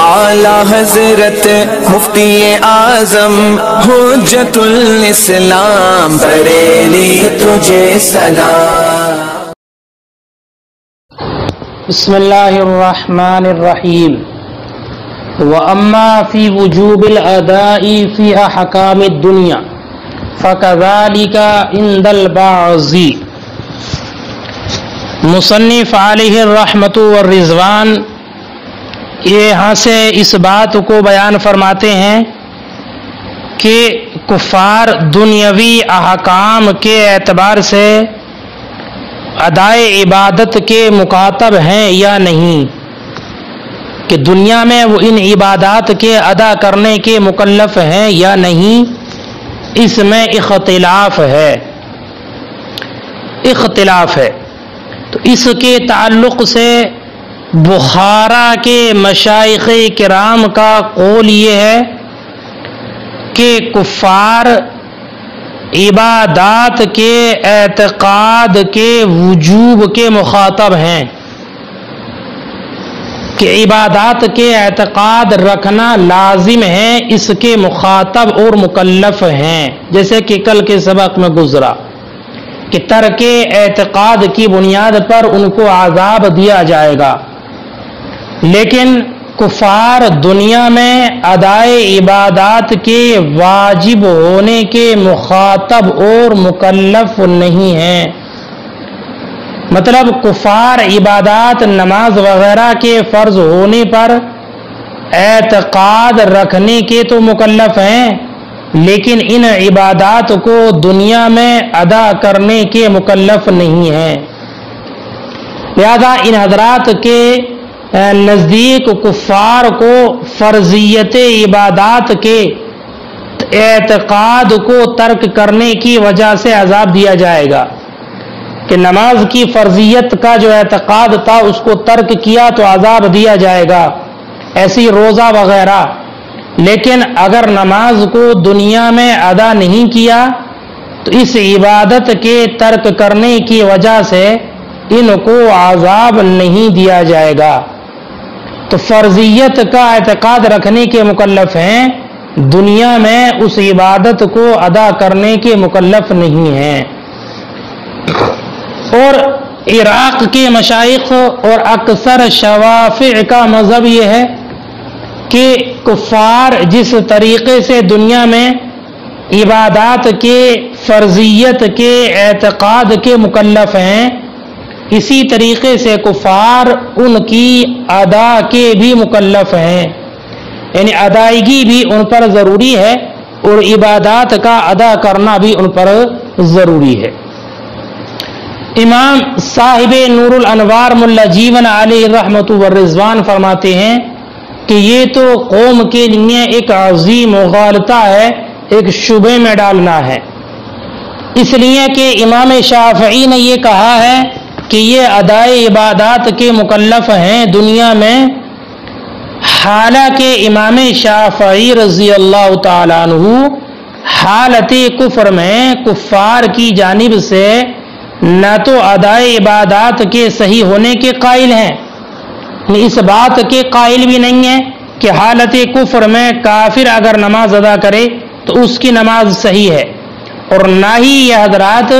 اعلی حضرت مفتی اعظم حجت الاسلام بریلی تجھے سلام۔ بسم اللہ الرحمن الرحیم۔ وَأَمَّا فِي وُجُوبِ الْأَدَاءِ فِي أَحْكَامِ الدُّنْيَا فَكَذَلِكَ عِنْدَ الْبَعْضِ۔ مصنف علیہ الرحمۃ والرضوان یہاں سے اس بات کو بیان فرماتے ہیں کہ کفار دنیاوی احکام کے اعتبار سے ادائے عبادت کے مکاتب ہیں یا نہیں، کہ دنیا میں وہ ان عبادات کے ادا کرنے کے مکلف ہیں یا نہیں، اس میں اختلاف ہے۔ تو اس کے تعلق سے بخارا کے مشائخ کرام کا قول یہ ہے کہ کفار عبادات کے اعتقاد کے وجوب کے مخاطب ہیں، کہ عبادات کے اعتقاد رکھنا لازم ہے، اس کے مخاطب اور مکلف ہیں، جیسے کہ کل کے سبق میں گزرا کہ ترک اعتقاد کی بنیاد پر ان کو عذاب دیا جائے گا، لیکن کفار دنیا میں ادائے عبادات کے واجب ہونے کے مخاطب اور مکلف نہیں ہیں۔ مطلب کفار عبادات نماز وغیرہ کے فرض ہونے پر اعتقاد رکھنے کے تو مکلف ہیں، لیکن ان عبادات کو دنیا میں ادا کرنے کے مکلف نہیں ہیں۔ لہذا ان حضرات کے نزدیک کفار کو فرضیت عبادات کے اعتقاد کو ترک کرنے کی وجہ سے عذاب دیا جائے گا، کہ نماز کی فرضیت کا جو اعتقاد تھا اس کو ترک کیا تو عذاب دیا جائے گا، ایسی روزہ وغیرہ۔ لیکن اگر نماز کو دنیا میں ادا نہیں کیا تو اس عبادت کے ترک کرنے کی وجہ سے ان کو عذاب نہیں دیا جائے گا۔ تو فرضیت کا اعتقاد رکھنے کے مکلف ہیں، دنیا میں اس عبادت کو ادا کرنے کے مکلف نہیں ہیں۔ اور عراق کے مشائخ اور اکثر شوافع کا مذہب یہ ہے کہ کفار جس طریقے سے دنیا میں عبادات کے فرضیت کے اعتقاد کے مکلف ہیں، اسی طریقے سے کفار ان کی ادا کے بھی مکلف ہیں، یعنی ادائیگی بھی ان پر ضروری ہے اور عبادات کا ادا کرنا بھی ان پر ضروری ہے۔ امام صاحب نور الانوار ملا جیون علیہ الرحمۃ والرضوان فرماتے ہیں کہ یہ تو قوم کے لیے ایک عظیم مغالطہ ہے، ایک شبے میں ڈالنا ہے، اس لیے کہ امام شافعی نے یہ کہا ہے کہ یہ ادائے عبادات کے مکلف ہیں دنیا میں، حالانکہ امام شافعی رضی اللہ تعالیٰ عنہ حالت کفر میں کفار کی جانب سے نہ تو ادائے عبادات کے صحیح ہونے کے قائل ہیں، اس بات کے قائل بھی نہیں ہیں کہ حالت کفر میں کافر اگر نماز ادا کرے تو اس کی نماز صحیح ہے، اور نہ ہی یہ حضرات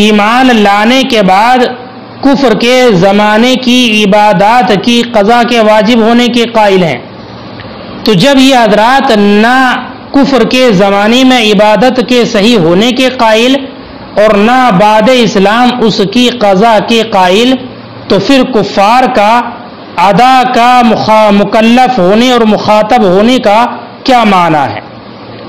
ایمان لانے کے بعد کفر کے زمانے کی عبادات کی قضا کے واجب ہونے کے قائل ہیں۔ تو جب یہ حضرات نہ کفر کے زمانے میں عبادت کے صحیح ہونے کے قائل اور نہ بعد اسلام اس کی قضا کے قائل، تو پھر کفار کا ادا کا مکلف ہونے اور مخاطب ہونے کا کیا معنی ہے،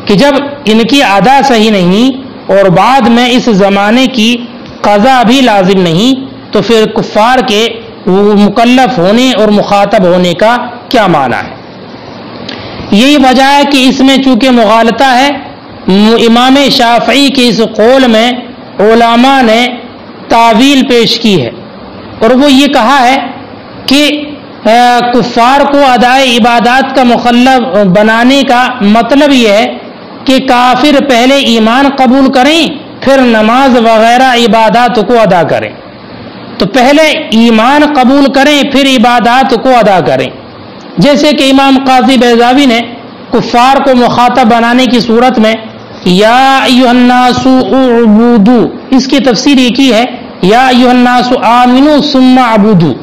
کہ جب ان کی ادا صحیح نہیں اور بعد میں اس زمانے کی قضا بھی لازم نہیں، تو پھر کفار کے مکلف ہونے اور مخاطب ہونے کا کیا معنی ہے۔ یہی وجہ ہے کہ اس میں چونکہ مغالطہ ہے، امام شافعی کے اس قول میں علماء نے تعویل پیش کی ہے، اور وہ یہ کہا ہے کہ کفار کو ادائے عبادات کا مخلف بنانے کا مطلب یہ ہے کہ کافر پہلے ایمان قبول کریں پھر نماز وغیرہ عبادات کو ادا کریں، تو پہلے ایمان قبول کریں پھر عبادات کو ادا کریں، جیسے کہ امام قاضی بیضاوی نے کفار کو مخاطب بنانے کی صورت میں یا ایھا الناس اعبدوا، اس کی تفسیر یہ کی ہے یا ایھا الناس آمنوا ثم اعبدوا،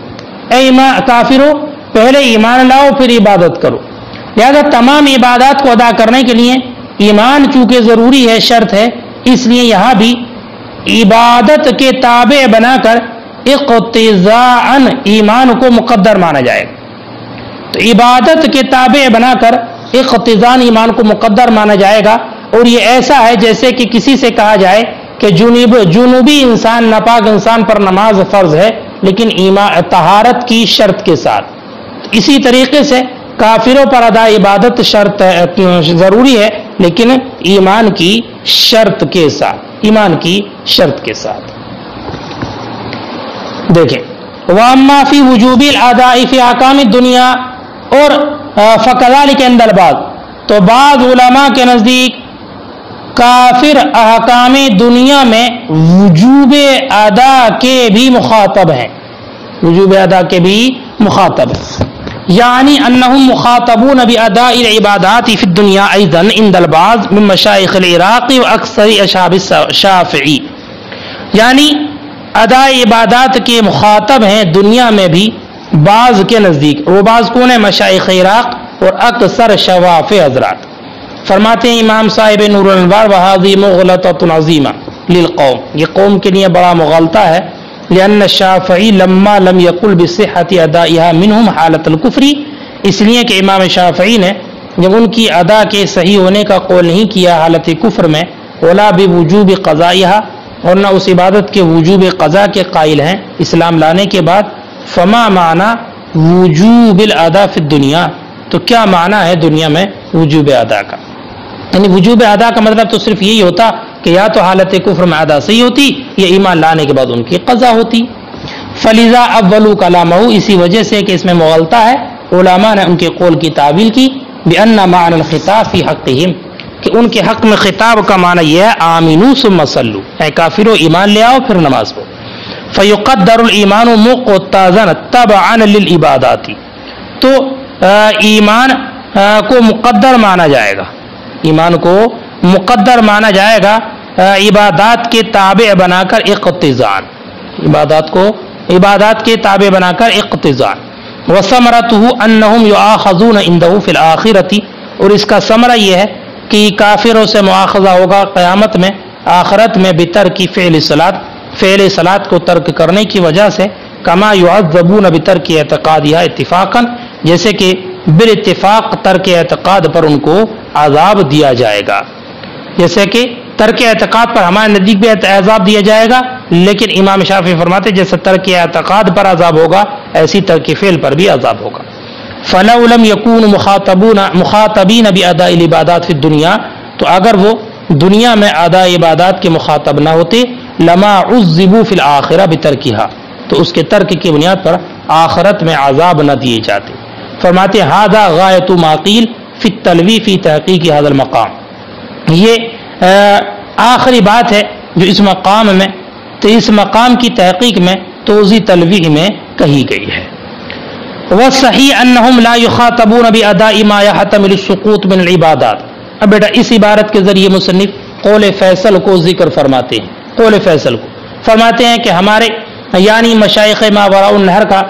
اے کافرو پہلے ایمان لاؤ پھر عبادت کرو۔ لہذا تمام عبادات کو ادا کرنے کے لیے ایمان چونکہ ضروری ہے، شرط ہے، اس لیے یہاں بھی عبادت کے تابع بنا کر اقتضاءً ایمان کو مقدر مانا جائے گا۔ تو عبادت کے تابع بنا کر اقتضاءً ایمان کو مقدر مانا جائے گا، اور یہ ایسا ہے جیسے کہ کسی سے کہا جائے کہ جنوبی انسان، ناپاک انسان پر نماز فرض ہے لیکن طہارت کی شرط کے ساتھ، اسی طریقے سے کافروں پر ادا عبادت شرط ضروری ہے لیکن ایمان کی شرط کے ساتھ، ایمان کی شرط کے ساتھ۔ دیکھیں وَأَمَّا فِي وُجُوبِ الْأَدَاءِ فِي أَحْكَامِ الدُّنْيَا، اور فَكَذَلِكَ عِنْدَ الْبَعْضِ، تو بعض علماء کے نزدیک کافر احکام دنیا میں وجوب ادا کے بھی مخاطب ہیں، وجوب ادا کے بھی مخاطب ہیں، یعنی انہم مخاطبون باداء العبادات فی الدنیا ایضا عند البعض من مشائخ العراق و اکثر اصحاب الشافعی، یعنی ادا عبادات کے مخاطب ہیں دنیا میں بھی بعض کے نزدیک، وہ بعض کون ہے؟ مشائخ عراق اور اکثر شوافع حضرات۔ فرماتے ہیں امام صاحب نور الانوار وہذی مغلطۃ عظیمہ للقوم، یہ قوم کے لیے بڑا مغالطہ ہے، لأن الشافعی لما لم یقل بصحۃ ادائها منہم حالۃ الکفر، اس لیے کہ امام شافعی نے جب ان کی ادا کے صحیح ہونے کا قول نہیں کیا حالت کفر میں، ولا بوجوب قضائها، اور نہ اس عبادت کے وجوب قضا کے قائل ہیں اسلام لانے کے بعد، فما معنی وجوب الادا فی الدنیا، تو کیا معنی ہے دنیا میں وجوب ادا کا؟ یعنی وجوب ادا کا مطلب تو صرف یہی ہوتا کہ یا تو حالت کفر میں ادا صحیح ہوتی یا ایمان لانے کے بعد ان کی قضا ہوتی۔ فلذا اولو کلامہ، اسی وجہ سے کہ اس میں مغالطہ ہے، علماء نے ان کے قول کی تعویل کی بان معنی الخطاب فی حقہم، کہ ان کے حق میں خطاب کا معنی یہ ہے آمنوا ثم صلوا، اے کافرو ایمان لے آؤ پھر نماز پڑھو۔ فیقدر الایمان مقتضا تبعا للعبادات، تو ایمان کو مقدر مانا جائے گا، ایمان کو مقدر مانا جائے گا عبادات کے تابع بنا کر اقتضاء، عبادات کے تابع بنا کر اقتضاء۔ وثمرته انہم یؤاخذون عنده فی الآخرۃ، اور اس کا ثمرہ یہ ہے کہ کافروں سے مؤاخذہ ہوگا قیامت میں، آخرت میں، بترک فعل صلاۃ کو ترک کرنے کی وجہ سے، کما یعذبون بترک اعتقادها اتفاقا، جیسے کہ بالاتفاق ترک اعتقاد پر ان کو عذاب دیا جائے گا، جیسے کہ ترک اعتقاد پر ہمارے نزدیک بھی عذاب دیا جائے گا، لیکن امام شافعی فرماتے جیسے ترک اعتقاد پر عذاب ہوگا ایسی ترک فعل پر بھی عذاب ہوگا۔ فلو لم يكونوا مخاطبین باداء العبادات فی الدنیا، تو اگر وہ دنیا میں ادا عبادات کے مخاطب نہ ہوتے، لما عذبوا فی الآخرہ بترکها، تو اس کے ترک کی بنیاد پر آخرت میں عذاب نہ دیے جاتے۔ فرماتے ھذا غایۃ ما قیل فی التلوی فی تحقیق ھذا المقام، یہ آخری بات ہے جو اس مقام میں، تو اس مقام کی تحقیق میں توضیح تلویح میں کہی گئی ہے۔ والصحیح انہم لا یخاطبون باداء ما یحتمل السقوط من العبادات، اب بیٹا اس عبارت کے ذریعے مصنف قول فیصل کو ذکر فرماتے ہیں، قول فیصل کو فرماتے ہیں کہ ہمارے یعنی مشائخ ماوراء النہر کا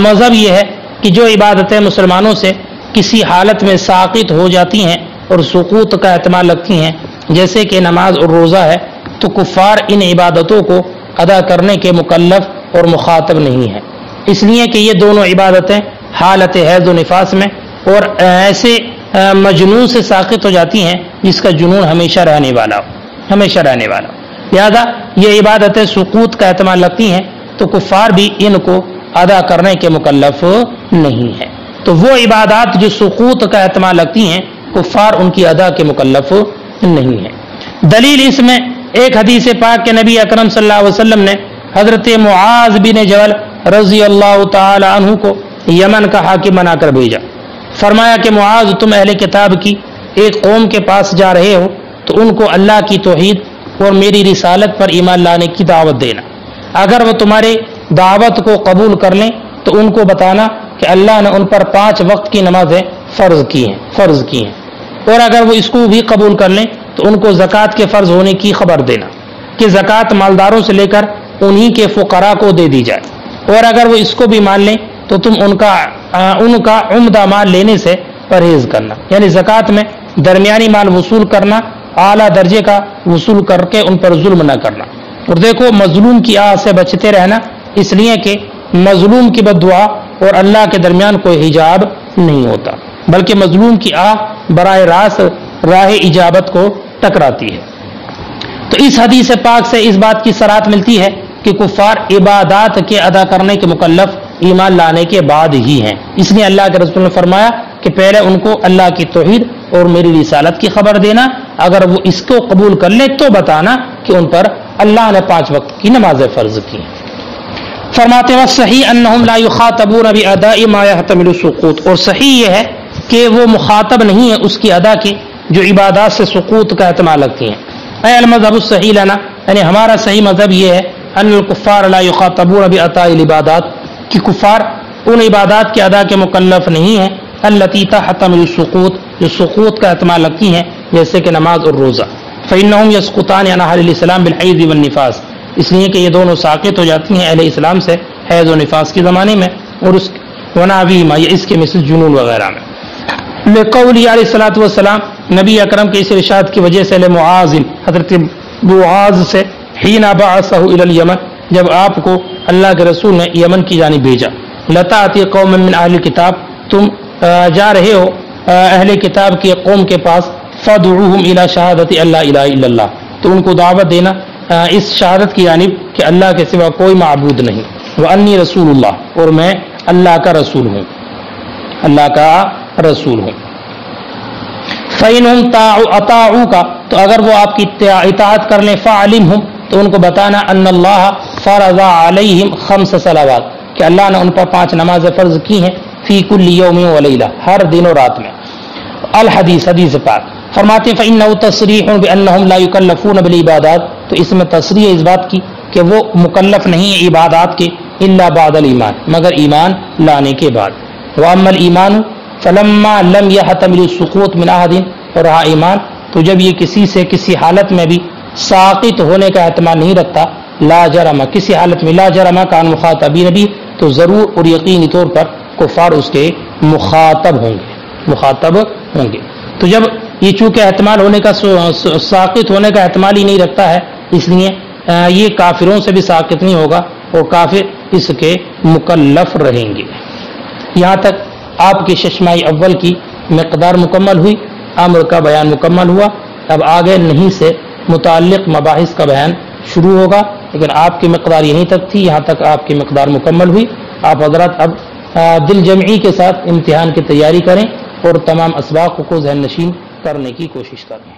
مذہب یہ ہے کہ جو عبادتیں مسلمانوں سے کسی حالت میں ساقط ہو جاتی ہیں اور سقوط کا احتمال رکھتی ہیں، جیسے کہ نماز اور روزہ ہے، تو کفار ان عبادتوں کو ادا کرنے کے مکلف اور مخاطب نہیں ہیں، اس لیے کہ یہ دونوں عبادتیں حالت حیض و نفاس میں اور ایسے مجنون سے ساقط ہو جاتی ہیں جس کا جنون ہمیشہ رہنے والا ہو، لہذا یہ عبادتیں سقوط کا احتمال رکھتی ہیں، تو کفار بھی ان کو ادا کرنے کے مکلف نہیں ہے، تو وہ عبادات جو سقوط کا احتمال رکھتی ہیں کفار ان کی ادا کے مکلف نہیں ہے۔ دلیل اس میں ایک حدیث پاک کے نبی اکرم صلی اللہ علیہ وسلم نے حضرت معاذ بن جبل رضی اللہ تعالی عنہ کو یمن کا حاکم بنا کر بھیجا، فرمایا کہ معاذ تم اہل کتاب کی ایک قوم کے پاس جا رہے ہو تو ان کو اللہ کی توحید اور میری رسالت پر ایمان لانے کی دعوت دینا، اگر وہ تمہارے دعوت کو قبول کر لیں تو ان کو بتانا کہ اللہ نے ان پر 5 وقت کی نمازیں فرض کی ہیں اور اگر وہ اس کو بھی قبول کر لیں تو ان کو زکوٰۃ کے فرض ہونے کی خبر دینا کہ زکوٰۃ مالداروں سے لے کر انہی کے فقراء کو دے دی جائے، اور اگر وہ اس کو بھی مان لیں تو تم ان کا عمدہ مال لینے سے پرہیز کرنا، یعنی زکوٰۃ میں درمیانی مال وصول کرنا، اعلیٰ درجے کا وصول کر کے ان پر ظلم نہ کرنا۔ اور دیکھو مظلوم کی آہ سے بچتے رہنا، اس لیے کہ مظلوم کی بد دعا اور اللہ کے درمیان کوئی حجاب نہیں ہوتا، بلکہ مظلوم کی آہ براہ راست راہ اجابت کو ٹکراتی ہے۔ تو اس حدیث پاک سے اس بات کی صراحت ملتی ہے کہ کفار عبادات کے ادا کرنے کے مکلف ایمان لانے کے بعد ہی ہیں، اس لیے اللہ کے رسول نے فرمایا کہ پہلے ان کو اللہ کی توحید اور میری رسالت کی خبر دینا، اگر وہ اس کو قبول کر لے تو بتانا کہ ان پر اللہ نے 5 وقت کی نمازیں فرض کی ہیں۔ فرماتے ہیں صحیح انہم لا یخاطبون باداء ما يحتمل السقوط، اور صحیح یہ ہے کہ وہ مخاطب نہیں ہے اس کی ادا کی جو عبادات سے سقوط کا احتمال رکھتی ہیں۔ اے المذہب الصحیح لنا، یعنی ہمارا صحیح مذہب یہ ہے ان الکفار لا یخاطبون باداء العبادات، کہ کفار ان عبادات کے ادا کے مکلف نہیں ہیں التی تحتمل السقوط، جو سقوط کا احتمال رکھتی ہیں، جیسے کہ نماز اور روزہ۔ فإنہم یسقطان عن اہل الاسلام بالحیض والنفاس، اس لیے کہ یہ دونوں ساقط ہو جاتی ہیں اہل اسلام سے حیض و نفاس کے زمانے میں، اور اس وناویما یا اس کے مثل جنون وغیرہ میں۔ لقول علیہ الصلوۃ والسلام، نبی اکرم کے اس ارشاد کی وجہ سے لمعاذ، حضرت معاذ سے، حین بعثہ الی الیمن، جب آپ کو اللہ کے رسول نے یمن کی جانب بھیجا، لتاتی قوم من اہل کتاب، تم جا رہے ہو اہل کتاب کی قوم کے پاس، فادعوہم الی شہادت اللہ الہ الا اللہ، تو ان کو دعوت دینا اس شہادت کی جانب کہ اللہ کے سوا کوئی معبود نہیں، وانی رسول اللہ، اور میں اللہ کا رسول ہوں، اللہ کا رسول ہوں۔ فَإِنْهُمْ أَطَاعُوكَ، تو اگر وہ آپ کی اطاعت کر لیں، فَعَلِمْهُمْ، تو ان کو بتانا ان اللہ فرض علیہم 5 صلوات، کہ اللہ نے ان پر 5 نمازیں فرض کی ہیں، فی کل یوم و لیلہ، ہر دن و رات میں۔ الحدیث، حدیث پاک فرماتے ہیں فإنه تصریح بأنهم لا یکلفون بالعبادات، تو اس میں تصریح اس بات کی کہ وہ مکلف نہیں ہیں عبادات کے، الا بعد الایمان، مگر ایمان لانے کے بعد۔ واما الایمان فلما لم يحتمل السقوط من احد، اور رہا ایمان تو جب یہ کسی سے کسی حالت میں بھی ساقط ہونے کا احتمال نہیں رکھتا، لا جرم، کسی حالت میں لا جرم کان مخاطبین بھی، تو ضرور اور یقینی طور پر کفار اس کے مخاطب ہوں گے۔ تو جب یہ چونکہ احتمال ہونے کا ساقط ہونے کا احتمال ہی نہیں رکھتا ہے، اس لیے یہ کافروں سے بھی ساقط نہیں ہوگا اور کافر اس کے مکلف رہیں گے۔ یہاں تک آپ کی ششمائی اول کی مقدار مکمل ہوئی، امر کا بیان مکمل ہوا، اب آگے نہیں سے متعلق مباحث کا بیان شروع ہوگا، لیکن آپ کی مقدار یہیں تک تھی، یہاں تک آپ کی مقدار مکمل ہوئی۔ آپ حضرات اب دل جمعی کے ساتھ امتحان کی تیاری کریں اور تمام اسباق کو ذہن نشین کرنے کی کوشش کریں۔